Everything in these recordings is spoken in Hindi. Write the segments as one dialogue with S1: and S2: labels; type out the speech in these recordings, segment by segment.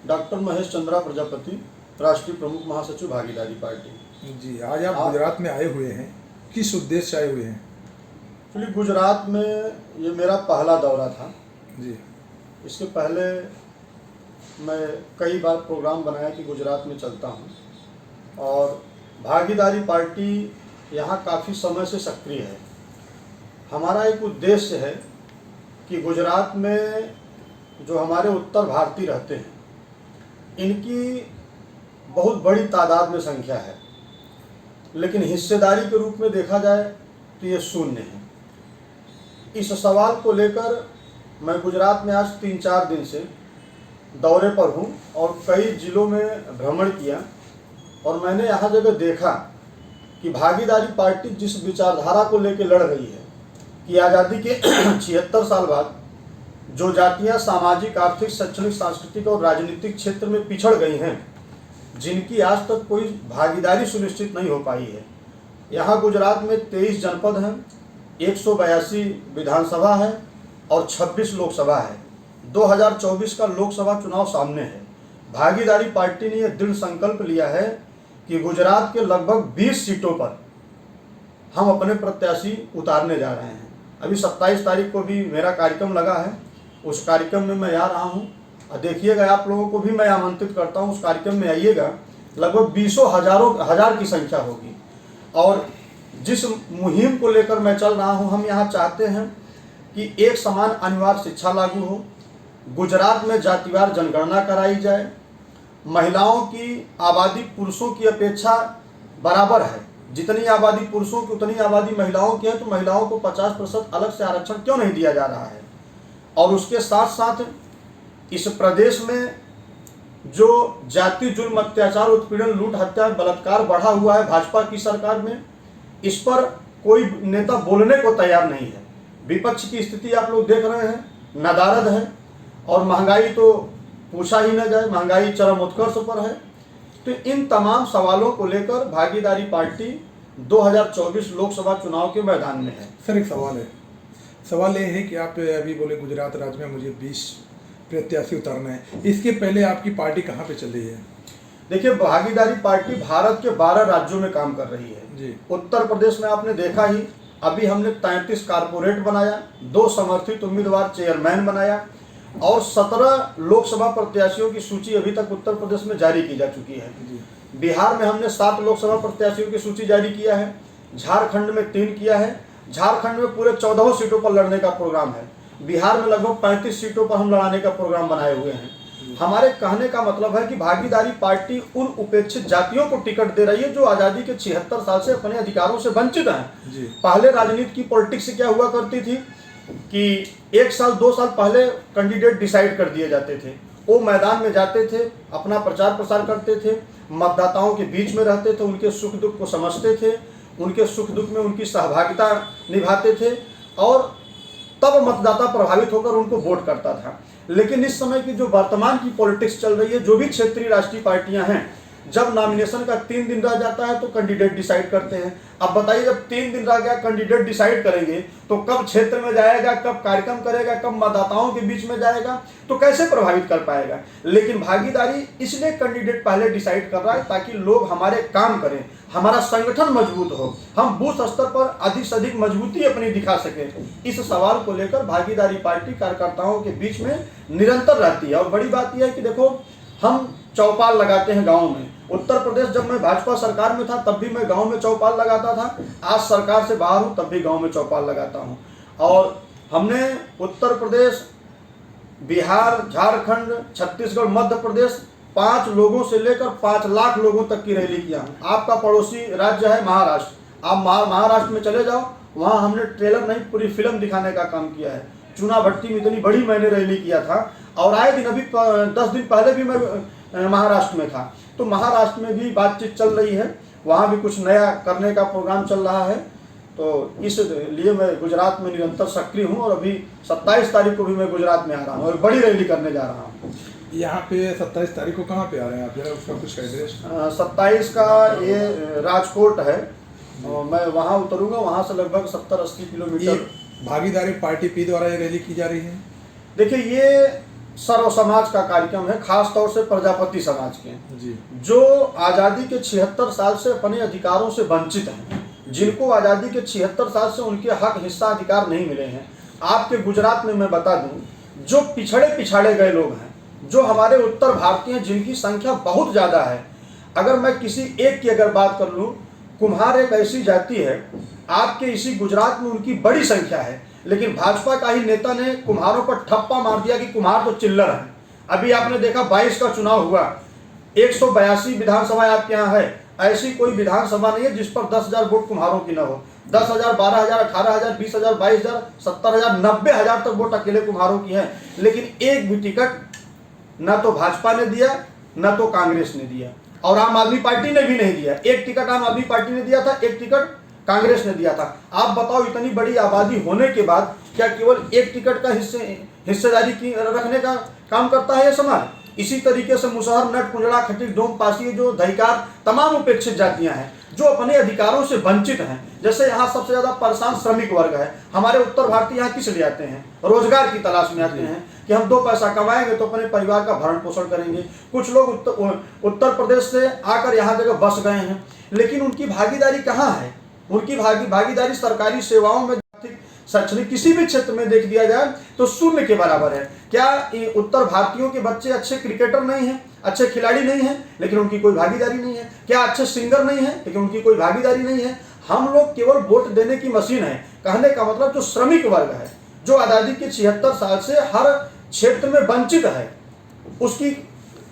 S1: डॉक्टर महेश चंद्रा प्रजापति, राष्ट्रीय प्रमुख महासचिव भागीदारी पार्टी।
S2: जी, आज आप गुजरात में आए हुए हैं, किस उद्देश्य से आए हुए हैं?
S1: एक्चुअली गुजरात में ये मेरा पहला दौरा था
S2: जी।
S1: इसके पहले मैं कई बार प्रोग्राम बनाया कि गुजरात में चलता हूँ, और भागीदारी पार्टी यहाँ काफ़ी समय से सक्रिय है। हमारा एक उद्देश्य है कि गुजरात में जो हमारे उत्तर भारतीय रहते हैं, इनकी बहुत बड़ी तादाद में संख्या है, लेकिन हिस्सेदारी के रूप में देखा जाए तो ये शून्य है। इस सवाल को लेकर मैं गुजरात में आज 3-4 दिन से दौरे पर हूँ और कई जिलों में भ्रमण किया, और मैंने यहाँ जगह देखा कि भागीदारी पार्टी जिस विचारधारा को लेकर लड़ रही है कि आज़ादी के 76 साल बाद जो जातियाँ सामाजिक, आर्थिक, शैक्षणिक, सांस्कृतिक और राजनीतिक क्षेत्र में पिछड़ गई हैं, जिनकी आज तक कोई भागीदारी सुनिश्चित नहीं हो पाई है। यहाँ गुजरात में 23 जनपद हैं, 182 विधानसभा है और 26 लोकसभा है। 2024 का लोकसभा चुनाव सामने है। भागीदारी पार्टी ने यह दृढ़ संकल्प लिया है कि गुजरात के लगभग 20 सीटों पर हम अपने प्रत्याशी उतारने जा रहे हैं। अभी 27 तारीख को भी मेरा कार्यक्रम लगा है, उस कार्यक्रम में मैं आ रहा हूँ। देखिएगा, आप लोगों को भी मैं आमंत्रित करता हूँ, उस कार्यक्रम में आइएगा। लगभग 20 हजार की संख्या होगी। और जिस मुहिम को लेकर मैं चल रहा हूँ, हम यहाँ चाहते हैं कि एक समान अनिवार्य शिक्षा लागू हो, गुजरात में जातिवार जनगणना कराई जाए, महिलाओं की आबादी पुरुषों की अपेक्षा बराबर है। जितनी आबादी पुरुषों की उतनी आबादी महिलाओं की है, तो महिलाओं को 50% अलग से आरक्षण क्यों नहीं दिया जा रहा है। और उसके साथ साथ इस प्रदेश में जो जाति जुल्म, अत्याचार, उत्पीड़न, लूट, हत्या, बलात्कार बढ़ा हुआ है भाजपा की सरकार में, इस पर कोई नेता बोलने को तैयार नहीं है। विपक्ष की स्थिति आप लोग देख रहे हैं, नदारद है, और महंगाई तो पूछा ही न जाए, महंगाई चरम उत्कर्ष पर है। तो इन तमाम सवालों को लेकर भागीदारी पार्टी 2024 लोकसभा चुनाव के मैदान में है।
S2: सर, एक सवाल ये है कि आप अभी बोले गुजरात राज्य में मुझे 20 प्रत्याशी उतारना है, इसके पहले आपकी पार्टी कहाँ पे चल रही है?
S1: देखिए, भागीदारी पार्टी भारत के 12 राज्यों में काम कर रही है
S2: जी।
S1: उत्तर प्रदेश में आपने देखा ही, अभी हमने 33 कारपोरेट बनाया, 2 समर्थित उम्मीदवार चेयरमैन बनाया, और 17 लोकसभा प्रत्याशियों की सूची अभी तक उत्तर प्रदेश में जारी की जा चुकी है। बिहार में हमने 7 लोकसभा प्रत्याशियों की सूची जारी किया है, झारखंड में 3 किया है। झारखंड में पूरे 14 सीटों पर लड़ने का प्रोग्राम है। बिहार में लगभग 35 सीटों पर हम लड़ाने का प्रोग्राम बनाए हुए हैं। हमारे कहने का मतलब है कि भागीदारी पार्टी उन उपेक्षित जातियों को टिकट दे रही है जो आज़ादी के 76 साल से अपने अधिकारों से वंचित हैं। पहले राजनीति की पॉलिटिक्स क्या हुआ करती थी कि 1 साल 2 साल पहले कैंडिडेट डिसाइड कर दिए जाते थे, वो मैदान में जाते थे, अपना प्रचार प्रसार करते थे, मतदाताओं के बीच में रहते थे, उनके सुख दुख को समझते थे, उनके सुख दुख में उनकी सहभागिता निभाते थे, और तब मतदाता प्रभावित होकर उनको वोट करता था। लेकिन इस समय की जो वर्तमान की पॉलिटिक्स चल रही है, जो भी क्षेत्रीय राष्ट्रीय पार्टियां हैं, जब नॉमिनेशन का 3 दिन रह जाता है तो कैंडिडेट डिसाइड करते हैं। अब बताइए, जब 3 दिन रह गया, कैंडिडेट डिसाइड करेंगे तो कब क्षेत्र में जाएगा, कब कार्यक्रम करेगा, कब मतदाताओं के बीच में जाएगा, तो कैसे प्रभावित कर पाएगा। लेकिन भागीदारी इसलिए कैंडिडेट पहले डिसाइड कर रहा है ताकि लोग हमारे काम करें, हमारा संगठन मजबूत हो, हम बूथ स्तर पर अधिक से अधिक मजबूती अपनी दिखा सकें। इस सवाल को लेकर भागीदारी पार्टी कार्यकर्ताओं के बीच में निरंतर रहती है। और बड़ी बात यह है कि देखो, हम चौपाल लगाते हैं गाँव में। उत्तर प्रदेश जब मैं भाजपा सरकार में था तब भी मैं गांव में चौपाल लगाता था, आज सरकार से बाहर हूं तब भी गांव में चौपाल लगाता हूं। और हमने उत्तर प्रदेश, बिहार, झारखंड, छत्तीसगढ़, मध्य प्रदेश 5 लोगों से लेकर 5 लाख लोगों तक की रैली किया हूं। आपका पड़ोसी राज्य है महाराष्ट्र, आप महाराष्ट्र में चले जाओ, वहां हमने ट्रेलर नहीं पूरी फिल्म दिखाने का काम किया है। चुना भट्टी में इतनी बड़ी मैंने रैली किया था, और आए दिन, अभी 10 दिन पहले भी मैं महाराष्ट्र में था। तो महाराष्ट्र में भी बातचीत चल रही है, वहाँ भी कुछ नया करने का प्रोग्राम चल रहा है। तो इसलिए मैं गुजरात में निरंतर सक्रिय हूँ, और अभी 27 तारीख को भी मैं गुजरात में आ रहा हूँ और बड़ी रैली करने जा रहा हूँ।
S2: यहाँ पे 27 तारीख को कहाँ पे आ रहे हैं आप, जरा उसका कुछ एड्रेस?
S1: 27 का ये राजकोट है, और मैं वहाँ उतरूँगा, वहाँ से लगभग 70-80 किलोमीटर।
S2: भागीदारी पार्टी पी द्वारा ये रैली की जा रही है।
S1: देखिए, ये सर्व समाज का कार्यक्रम है, खास तौर से प्रजापति समाज के,
S2: जी।
S1: जो आज़ादी के 76 साल से अपने अधिकारों से वंचित हैं, जिनको आज़ादी के 76 साल से उनके हक हिस्सा अधिकार नहीं मिले हैं। आपके गुजरात में मैं बता दूं, जो पिछड़े गए लोग हैं, जो हमारे उत्तर भारतीय हैं, जिनकी संख्या बहुत ज़्यादा है। अगर मैं किसी एक की अगर बात कर लूँ, कुम्हार एक ऐसी जाति है, आपके इसी गुजरात में उनकी बड़ी संख्या है, लेकिन भाजपा का ही नेता ने कुम्हारों पर ठप्पा मार दिया कि कुम्हार तो चिल्लर है। अभी आपने देखा 22 का चुनाव हुआ, 182 विधानसभा आपके यहाँ है, ऐसी कोई विधानसभा नहीं है जिस पर 10,000 वोट कुम्हारों की न हो। 10,000, 12,000, 18,000, 20,000, 22,000, 70,000, 90,000 तक वोट अकेले कुम्हारों की है, लेकिन एक भी टिकट न तो भाजपा ने दिया, न तो कांग्रेस ने दिया, और आम आदमी पार्टी ने भी नहीं दिया। एक टिकट आम आदमी पार्टी ने दिया था, एक टिकट कांग्रेस ने दिया था। आप बताओ, इतनी बड़ी आबादी होने के बाद क्या केवल एक टिकट का हिस्सेदारी की रखने का काम करता है यह समाज? इसी तरीके से मुसहर, नट, कुंजड़ा, खटीक, डोम, पासी, जो दहिकार, तमाम उपेक्षित जातियां हैं जो अपने अधिकारों से वंचित हैं। जैसे यहाँ सबसे ज्यादा परेशान श्रमिक वर्ग है। हमारे उत्तर भारतीय यहाँ किस लिए आते हैं? रोजगार की तलाश में आते हैं कि हम 2 पैसा कमाएंगे तो अपने परिवार का भरण पोषण करेंगे। कुछ लोग उत्तर प्रदेश से आकर यहाँ जगह बस गए हैं, लेकिन उनकी भागीदारी कहाँ है? उनकी भागीदारी सरकारी सेवाओं में, शैक्षणिक, किसी भी क्षेत्र में देख दिया जाए तो शून्य के बराबर है। क्या उत्तर भारतीयों के बच्चे अच्छे क्रिकेटर नहीं हैं, अच्छे खिलाड़ी नहीं हैं, लेकिन उनकी कोई भागीदारी नहीं है? क्या अच्छे सिंगर नहीं है, लेकिन उनकी कोई भागीदारी नहीं है? हम लोग केवल वोट देने की मशीन है। कहने का मतलब जो श्रमिक वर्ग है, जो आज़ादी के 76 साल से हर क्षेत्र में वंचित है, उसकी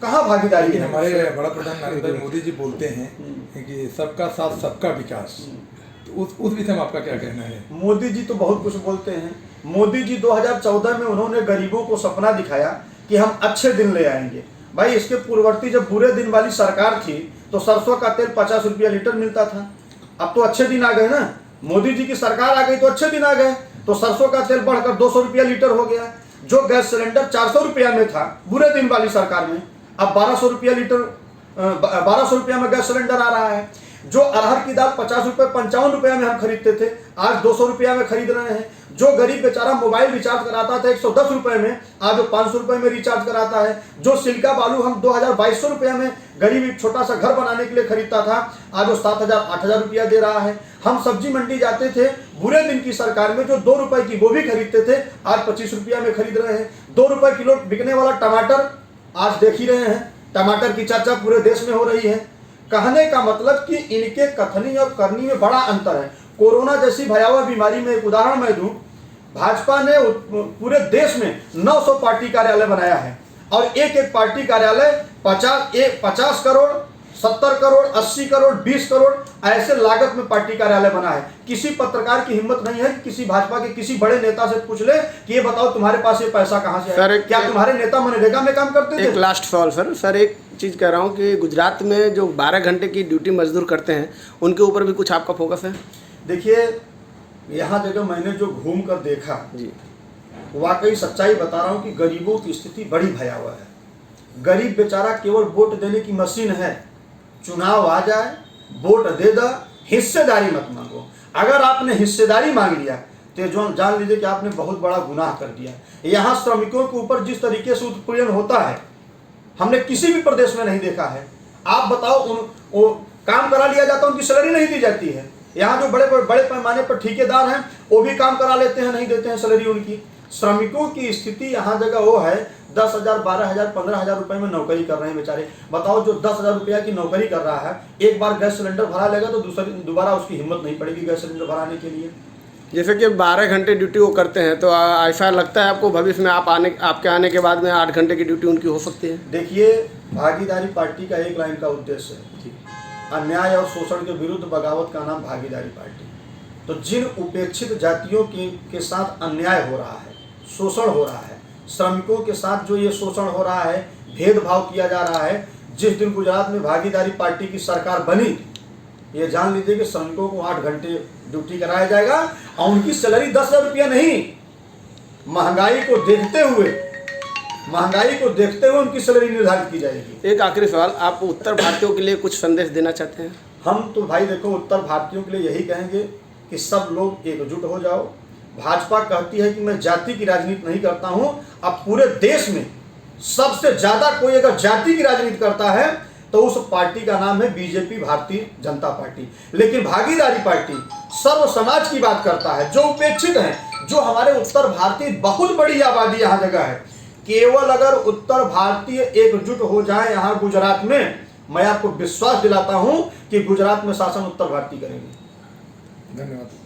S1: कहाँ भागीदारी है?
S2: हमारे बड़ा प्रधान नरेंद्र मोदी जी बोलते हैं कि सबका साथ सबका विकास, तो उस विषय में आपका क्या कहना है?
S1: मोदी जी तो बहुत कुछ बोलते हैं। मोदी जी 2014 में उन्होंने गरीबों को सपना दिखाया कि हम अच्छे दिन ले आएंगे। भाई, इसके पूर्ववर्ती जब बुरे दिन वाली सरकार थी तो सरसों का तेल 50 रुपया लीटर मिलता था। अब तो अच्छे दिन आ गए ना, मोदी जी की सरकार आ गई तो अच्छे दिन आ गए, तो सरसों का तेल बढ़कर 200 रुपया लीटर हो गया। जो गैस सिलेंडर 400 रुपया में था बुरे दिन वाली सरकार में, अब 1200 रुपया लीटर, 1200 रुपया में गैस सिलेंडर आ रहा है। जो अरहर की दाल 50 रुपये 55 रुपया में हम खरीदते थे, आज 200 रुपया में खरीद रहे हैं। जो गरीब बेचारा मोबाइल रिचार्ज कराता था 110 रुपये में, आज वो 500 रुपये में रिचार्ज कराता है। जो सिल्का बालू हम 2,200 रुपया में गरीब एक छोटा सा घर बनाने के लिए खरीदता था, आज वो 7,000 8,000 रुपया दे रहा है। हम सब्जी मंडी जाते थे बुरे दिन की सरकार में, जो 2 रुपये की गोभी खरीदते थे आज 25 रुपया में खरीद रहे हैं। 2 रुपये किलो बिकने वाला टमाटर आज देख ही रहे हैं, टमाटर की चर्चा पूरे देश में हो रही है। कहने का मतलब कि इनके कथनी और करनी में बड़ा अंतर है। कोरोना जैसी भयावह बीमारी में एक उदाहरण मैं दूं, भाजपा ने पूरे देश में 900 पार्टी कार्यालय बनाया है, और एक एक पार्टी कार्यालय 50 करोड़, 70 करोड़, 80 करोड़, 20 करोड़ ऐसे लागत में पार्टी कार्यालय बना है। किसी पत्रकार की हिम्मत नहीं है कि किसी भाजपा के किसी बड़े नेता से पूछ ले कि ये बताओ तुम्हारे पास ये पैसा कहाँ से आया? क्या तुम्हारे नेता मनरेगा में काम करते थे?
S3: एक लास्ट सवाल सर, एक चीज़ कह रहा हूँ कि गुजरात में जो 12 घंटे की ड्यूटी मजदूर करते हैं, उनके ऊपर भी कुछ आपका फोकस है?
S1: देखिए, यहाँ जगह मैंने जो घूम कर देखा
S3: जी,
S1: वाकई सच्चाई बता रहा हूँ कि गरीबों की स्थिति बड़ी भयावह है। गरीब बेचारा केवल वोट देने की मशीन है। चुनाव आ जाए, वोट दे दो, हिस्सेदारी मत मांगो। अगर आपने हिस्सेदारी मांग लिया तो जो जान लीजिए कि आपने बहुत बड़ा गुनाह कर दिया। यहाँ श्रमिकों के ऊपर जिस तरीके से उत्पीड़न होता है, हमने किसी भी प्रदेश में नहीं देखा है। आप बताओ, वो काम करा लिया जाता है, उनकी सैलरी नहीं दी जाती है। यहाँ जो बड़े पैमाने पर ठेकेदार हैं वो भी काम करा लेते हैं, नहीं देते हैं सैलरी उनकी। श्रमिकों की स्थिति यहाँ जगह वो है, 10,000, 12,000, 15,000 रुपए में नौकरी कर रहे हैं बेचारे। बताओ, जो 10,000 रुपया की नौकरी कर रहा है, एक बार गैस सिलेंडर भरा लेगा तो दोबारा उसकी हिम्मत नहीं पड़ेगी गैस सिलेंडर भराने के लिए।
S3: जैसे कि 12 घंटे ड्यूटी वो करते हैं, तो ऐसा लगता है आपको भविष्य में आपके आने के बाद में 8 घंटे की ड्यूटी उनकी हो सकती है?
S1: देखिए, भागीदारी पार्टी का एक लाइन का उद्देश्य है, अन्याय और शोषण के विरुद्ध बगावत का नाम भागीदारी पार्टी। तो जिन उपेक्षित जातियों के साथ अन्याय हो रहा है, शोषण हो रहा है, श्रमिकों के साथ जो ये शोषण हो रहा है, भेदभाव किया जा रहा है, जिस दिन गुजरात में भागीदारी पार्टी की सरकार बनी, ये जान लीजिए कि श्रमिकों को 8 घंटे ड्यूटी कराया जाएगा और उनकी सैलरी 10,000 रुपया नहीं। महंगाई को देखते हुए उनकी सैलरी निर्धारित की जाएगी।
S3: एक आखिरी सवाल, आप उत्तर भारतीयों के लिए कुछ संदेश देना चाहते हैं?
S1: हम तो भाई देखो, उत्तर भारतीयों के लिए यही कहेंगे कि सब लोग एकजुट हो जाओ। भाजपा कहती है कि मैं जाति की राजनीति नहीं करता हूं। अब पूरे देश में सबसे ज्यादा कोई अगर जाति की राजनीति करता है तो उस पार्टी का नाम है बीजेपी, भारतीय जनता पार्टी। लेकिन भागीदारी पार्टी सर्व समाज की बात करता है, जो उपेक्षित हैं, जो हमारे उत्तर भारतीय बहुत बड़ी आबादी यहाँ जगह है। केवल अगर उत्तर भारतीय एकजुट हो जाए यहाँ गुजरात में, मैं आपको विश्वास दिलाता हूं कि गुजरात में शासन उत्तर भारतीय करेंगे।
S2: धन्यवाद।